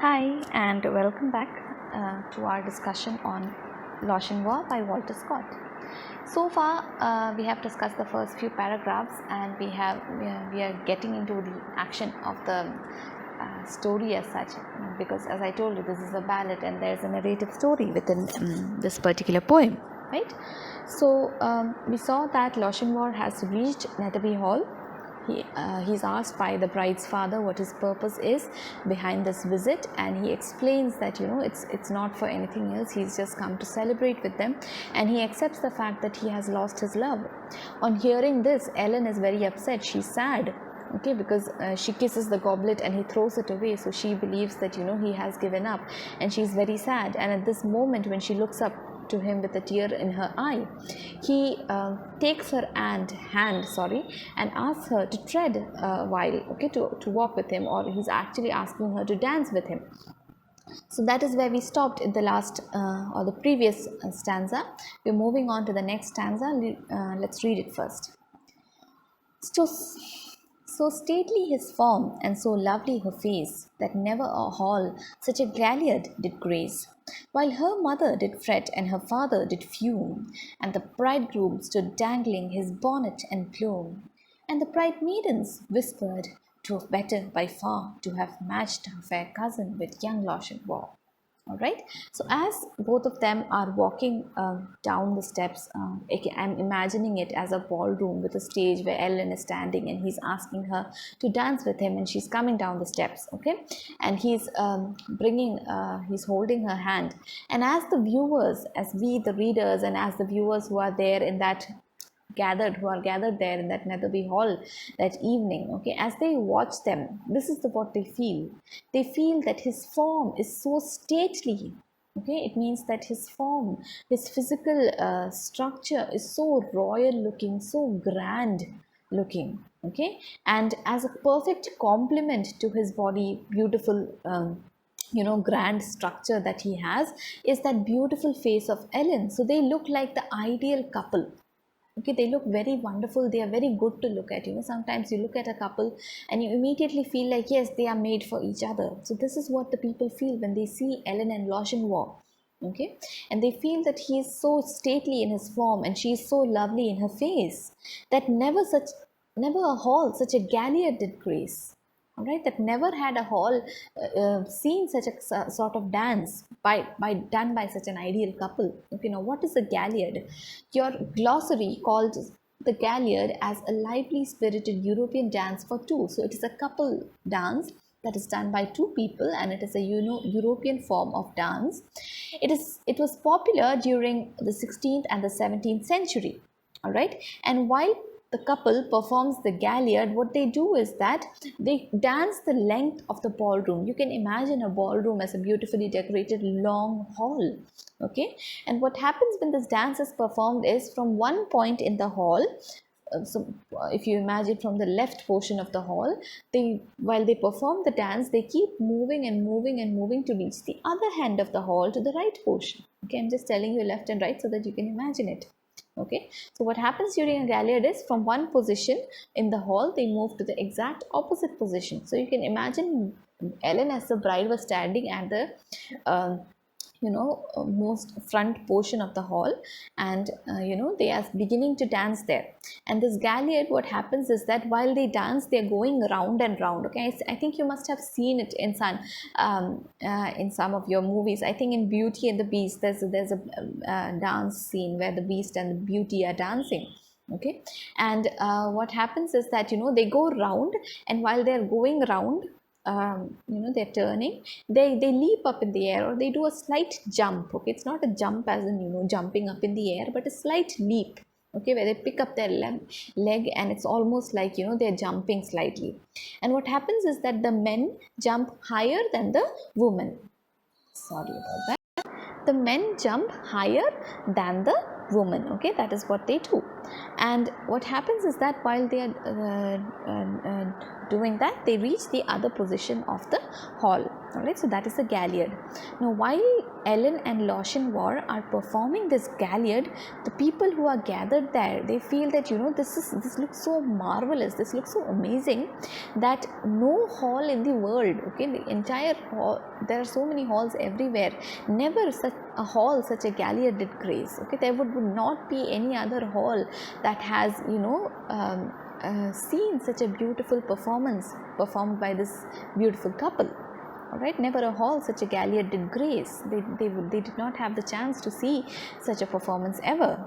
Hi, and welcome back to our discussion on Lochinar by Walter Scott. So far, we have discussed the first few paragraphs, and we are getting into the action of the story as such. Because, as I told you, this is a ballad, and there is a narrative story within this particular poem, right? So we saw that Lochinar has reached Netherby Hall. He's asked by the bride's father what his purpose is behind this visit, and he explains that it's not for anything else. He's just come to celebrate with them, and he accepts the fact that he has lost his love. On hearing this, Ellen is very upset. She's sad, because she kisses the goblet and he throws it away. So she believes that he has given up, and she's very sad. And at this moment, when she looks up to him with a tear in her eye, he takes her hand and asks her to tread a while, to walk with him, or he's actually asking her to dance with him. So that is where we stopped in the last or the previous stanza. We're moving on to the next stanza. Let's read it first. So stately his form, and so lovely her face, that never a hall such a galliard did grace. While her mother did fret, and her father did fume, and the bridegroom stood dangling his bonnet and plume, and the bride maidens whispered, "'Twere better by far to have matched her fair cousin with young Lochinar." All right, so as both of them are walking down the steps, I'm imagining it as a ballroom with a stage where Ellen is standing and he's asking her to dance with him, and she's coming down the steps, and he's he's holding her hand. And as we the readers, and as the viewers who are there in that who are gathered there in that Netherby Hall that evening, as they watch them, this is what they feel. They feel that his form is so stately. It means that his form, his physical structure is so royal looking, so grand looking, and as a perfect complement to his body, beautiful grand structure that he has, is that beautiful face of Ellen. So they look like the ideal couple. They look very wonderful. They are very good to look at. Sometimes you look at a couple and you immediately feel like, yes, they are made for each other. So this is what the people feel when they see Ellen and Lochinar. And they feel that he is so stately in his form, and she is so lovely in her face, that never a hall such a galliard did grace. All right, that never had a hall seen such a sort of dance done by such an ideal couple. Now what is a galliard? Your glossary called the galliard as a lively spirited European dance for two. So it is a couple dance that is done by two people, and it is a European form of dance. It was popular during the 16th and the 17th century. All right, and while the couple performs the galliard, what they do is that they dance the length of the ballroom. You can imagine a ballroom as a beautifully decorated long hall. And what happens when this dance is performed is, from one point in the hall, so if you imagine from the left portion of the hall, while they perform the dance, they keep moving and moving and moving to reach the other end of the hall to the right portion. I'm just telling you left and right so that you can imagine it. So what happens during a galliard is, from one position in the hall, they move to the exact opposite position. So you can imagine Ellen, as the bride, was standing at the most front portion of the hall, and they are beginning to dance there. And this galliard, what happens is that while they dance, they are going round and round. I think you must have seen it in some of your movies. I think in Beauty and the Beast, there's a dance scene where the Beast and the Beauty are dancing. And what happens is that they go round, and while they're going round, they're turning, they leap up in the air, or they do a slight jump. It's not a jump as in jumping up in the air, but a slight leap, where they pick up their leg, and it's almost like they're jumping slightly. And what happens is that the men jump higher than the women. Sorry about that. The men jump higher than the woman. Okay, that is what they do. And what happens is that while they are doing that, they reach the other position of the hall. Alright, so that is the galliard. Now while Ellen and Lochinar are performing this galliard, the people who are gathered there, they feel that, you know, this looks so marvelous, this looks so amazing, that no hall in the world, okay, the entire hall, there are so many halls everywhere, never such a hall, such a galliard did grace. Okay, there would not be any other hall that has, you know, seen such a beautiful performance performed by this beautiful couple. Alright, never a hall such a galliard did grace. They did not have the chance to see such a performance ever.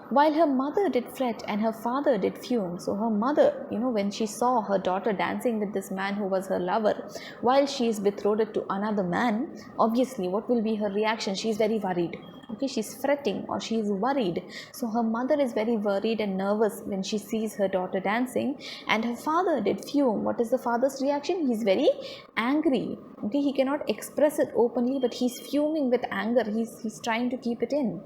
While her mother did fret and her father did fume. So her mother, you know, when she saw her daughter dancing with this man who was her lover, while she is betrothed to another man, obviously what will be her reaction? She is very worried. Okay, she's fretting or she is worried. So her mother is very worried and nervous when she sees her daughter dancing, and her father did fume. What is the father's reaction? He's very angry. Okay, he cannot express it openly, but he's fuming with anger. He's trying to keep it in.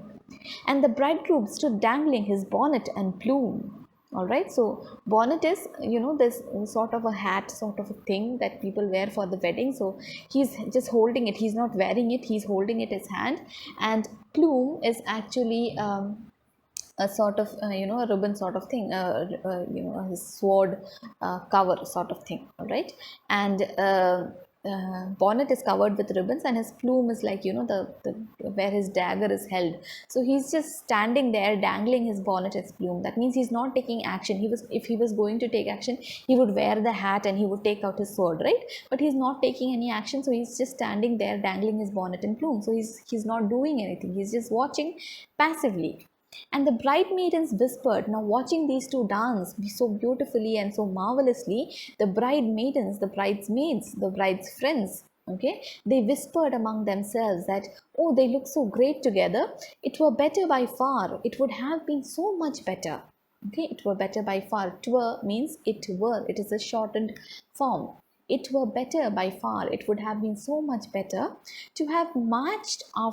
And the bridegroom stood dangling his bonnet and plume. Alright, so bonnet is, you know, this sort of a hat, sort of a thing that people wear for the wedding. So he's just holding it, he's not wearing it, he's holding it in his hand. And plume is actually a sort of you know, a ribbon sort of thing, you know, his sword cover sort of thing. All right, and bonnet is covered with ribbons, and his plume is like, you know, the where his dagger is held. So he's just standing there dangling his bonnet, his plume. That means he's not taking action. He was, if he was going to take action, he would wear the hat and he would take out his sword, right? But he's not taking any action, so he's just standing there dangling his bonnet and plume. So he's not doing anything, he's just watching passively. And the bridemaidens whispered. Now, watching these two dance so beautifully and so marvelously, the bridemaidens, the bridesmaids, the bride's friends, okay, they whispered among themselves that, oh, they look so great together. It were better by far. It would have been so much better. Okay, it were better by far. Twere means it were. It is a shortened form. It were better by far. It would have been so much better to have matched our